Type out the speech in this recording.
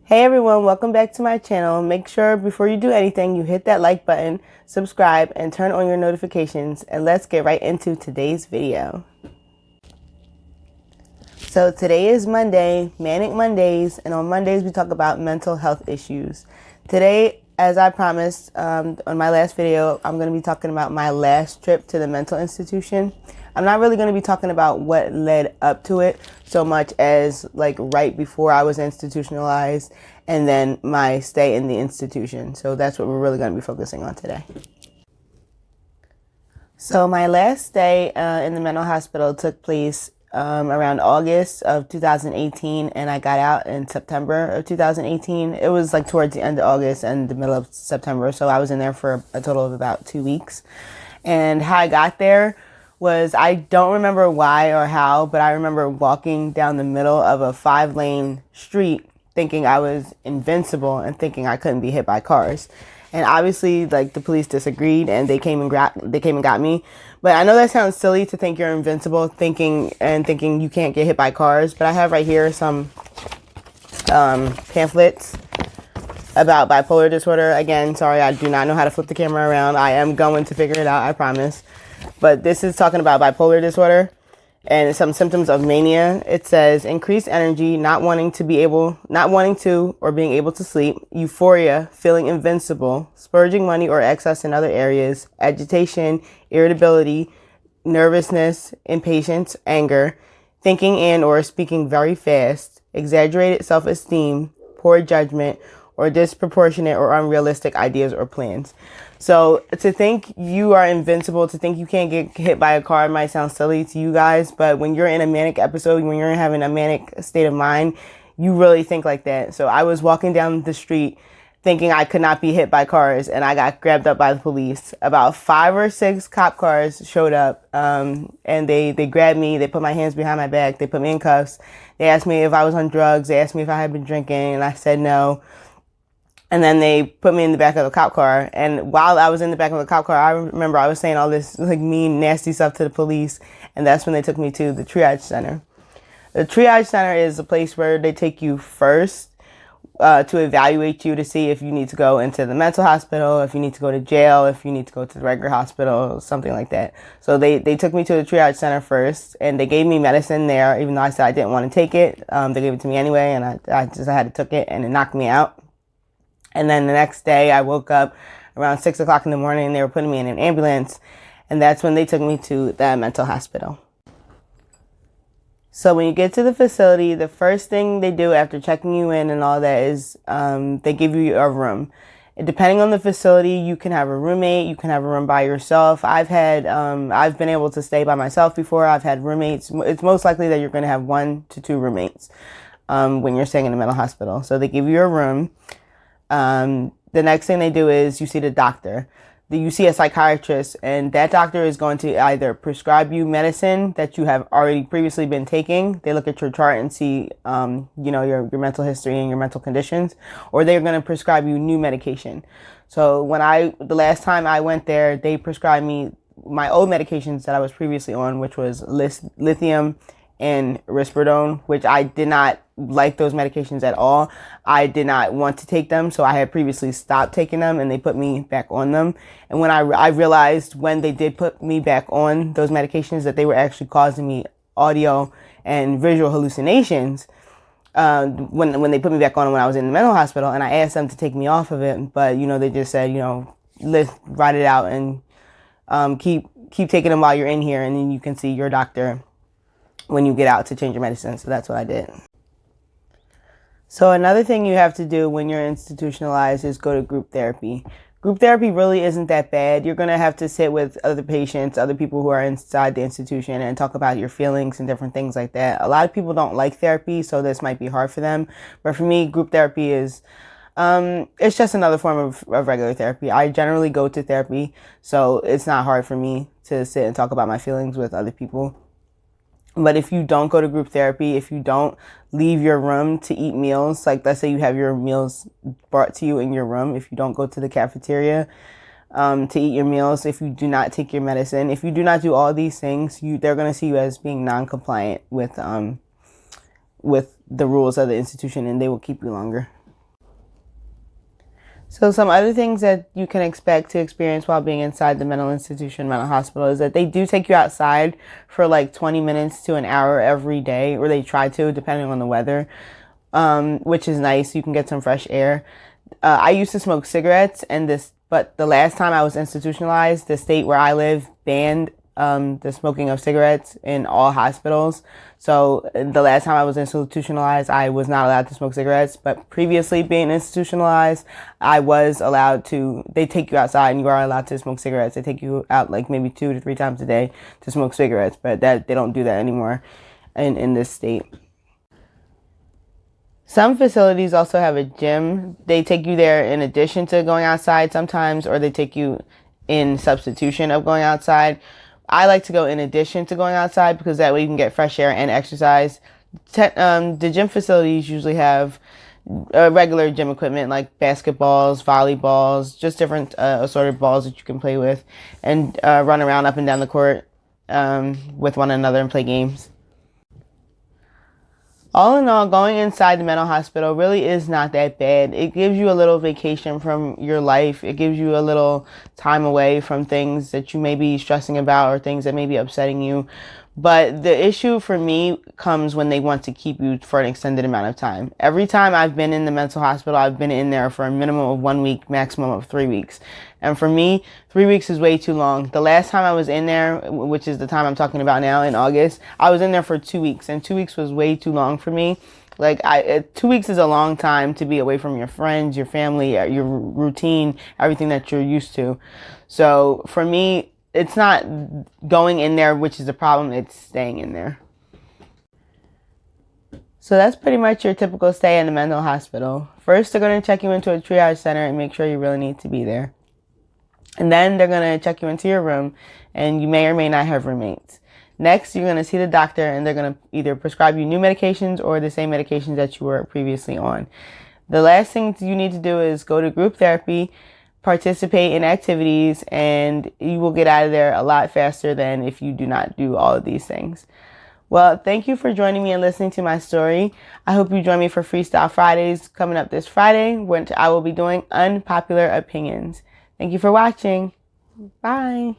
Hey everyone, welcome back to my channel. Make sure before you do anything, you hit that like button, subscribe, and turn on your notifications. And let's get right into today's video. So today is Monday, Manic Mondays, and on Mondays we talk about mental health issues. Today, as I promised on my last video, I'm going to be talking about my last trip to the mental institution. I'm not really going to be talking about what led up to it so much as like right before I was institutionalized and then my stay in the institution. So that's what we're really going to be focusing on today. So my last stay in the mental hospital took place around August of 2018, and I got out in September of 2018. It was like towards the end of August and the middle of September, so I was in there for a total of about 2 weeks. And how I got there was, I don't remember why or how, but I remember walking down the middle of a 5-lane street thinking I was invincible and thinking I couldn't be hit by cars. And obviously, like, the police disagreed and they came and got me. But I know that sounds silly to think you're invincible, thinking you can't get hit by cars. But I have right here some pamphlets about bipolar disorder. Again, sorry, I do not know how to flip the camera around. I am going to figure it out, I promise. But this is talking about bipolar disorder and some symptoms of mania. It says increased energy, not wanting to or being able to sleep, euphoria, feeling invincible, splurging money or excess in other areas, agitation, irritability, nervousness, impatience, anger, thinking and or speaking very fast, exaggerated self-esteem, poor judgment, or disproportionate or unrealistic ideas or plans. So to think you are invincible, to think you can't get hit by a car might sound silly to you guys, but when you're in a manic episode, when you're having a manic state of mind, you really think like that. So I was walking down the street thinking I could not be hit by cars, and I got grabbed up by the police. About 5 or 6 cop cars showed up, and they grabbed me. They put my hands behind my back. They put me in cuffs. They asked me if I was on drugs. They asked me if I had been drinking, and I said no. And then they put me in the back of the cop car. And while I was in the back of the cop car, I remember I was saying all this like mean, nasty stuff to the police. And that's when they took me to the triage center. The triage center is a place where they take you first to evaluate you to see if you need to go into the mental hospital, if you need to go to jail, if you need to go to the regular hospital, something like that. So they took me to the triage center first, and they gave me medicine there, even though I said I didn't want to take it. They gave it to me anyway, and I had to take it, and it knocked me out. And then the next day I woke up around 6 o'clock in the morning and they were putting me in an ambulance. And that's when they took me to the mental hospital. So when you get to the facility, the first thing they do after checking you in and all that is they give you a room. And depending on the facility, you can have a roommate, you can have a room by yourself. I've been able to stay by myself before. I've had roommates. It's most likely that you're going to have 1 to 2 roommates when you're staying in a mental hospital. So they give you a room. The next thing they do is you see the doctor. You see a psychiatrist, and that doctor is going to either prescribe you medicine that you have already previously been taking. They look at your chart and see, your mental history and your mental conditions, or they're going to prescribe you new medication. So the last time I went there, they prescribed me my old medications that I was previously on, which was lithium and risperidone, which I did not like those medications at all. I did not want to take them, so I had previously stopped taking them, and they put me back on them. And when I realized when they did put me back on those medications that they were actually causing me audio and visual hallucinations, when they put me back on when I was in the mental hospital, and I asked them to take me off of it, but they just said, let's ride it out and keep taking them while you're in here, and then you can see your doctor when you get out to change your medicine. So that's what I did. So another thing you have to do when you're institutionalized is go to group therapy. Group therapy really isn't that bad. You're going to have to sit with other patients, other people who are inside the institution, and talk about your feelings and different things like that. A lot of people don't like therapy, so this might be hard for them. But for me, group therapy is it's just another form of regular therapy. I generally go to therapy, so it's not hard for me to sit and talk about my feelings with other people. But if you don't go to group therapy, if you don't leave your room to eat meals, like let's say you have your meals brought to you in your room, if you don't go to the cafeteria to eat your meals, if you do not take your medicine, if you do not do all these things, they're going to see you as being non-compliant with the rules of the institution, and they will keep you longer. So some other things that you can expect to experience while being inside the mental institution, mental hospital, is that they do take you outside for like 20 minutes to an hour every day, or they try to, depending on the weather, which is nice. You can get some fresh air. I used to smoke cigarettes, but the last time I was institutionalized, the state where I live banned the smoking of cigarettes in all hospitals. So the last time I was institutionalized, I was not allowed to smoke cigarettes. But previously being institutionalized, I was allowed to, they take you outside and you are allowed to smoke cigarettes. They take you out like maybe 2 to 3 times a day to smoke cigarettes, but that they don't do that anymore in this state. Some facilities also have a gym. They take you there in addition to going outside sometimes, or they take you in substitution of going outside. I like to go in addition to going outside because that way you can get fresh air and exercise. The gym facilities usually have regular gym equipment like basketballs, volleyballs, just different assorted balls that you can play with and run around up and down the court with one another and play games. All in all, going inside the mental hospital really is not that bad. It gives you a little vacation from your life. It gives you a little time away from things that you may be stressing about or things that may be upsetting you. But the issue for me comes when they want to keep you for an extended amount of time. Every time I've been in the mental hospital, I've been in there for a minimum of 1 week, maximum of 3 weeks. And for me, 3 weeks is way too long. The last time I was in there, which is the time I'm talking about now in August, I was in there for 2 weeks, and 2 weeks was way too long for me. 2 weeks is a long time to be away from your friends, your family, your routine, everything that you're used to. So for me, it's not going in there, which is the problem. It's staying in there. So that's pretty much your typical stay in the mental hospital. First, they're going to check you into a triage center and make sure you really need to be there. And then they're going to check you into your room, and you may or may not have roommates. Next, you're going to see the doctor, and they're going to either prescribe you new medications or the same medications that you were previously on. The last thing you need to do is go to group therapy, participate in activities, and you will get out of there a lot faster than if you do not do all of these things. Well, thank you for joining me and listening to my story. I hope you join me for Freestyle Fridays coming up this Friday, when I will be doing unpopular opinions. Thank you for watching. Bye.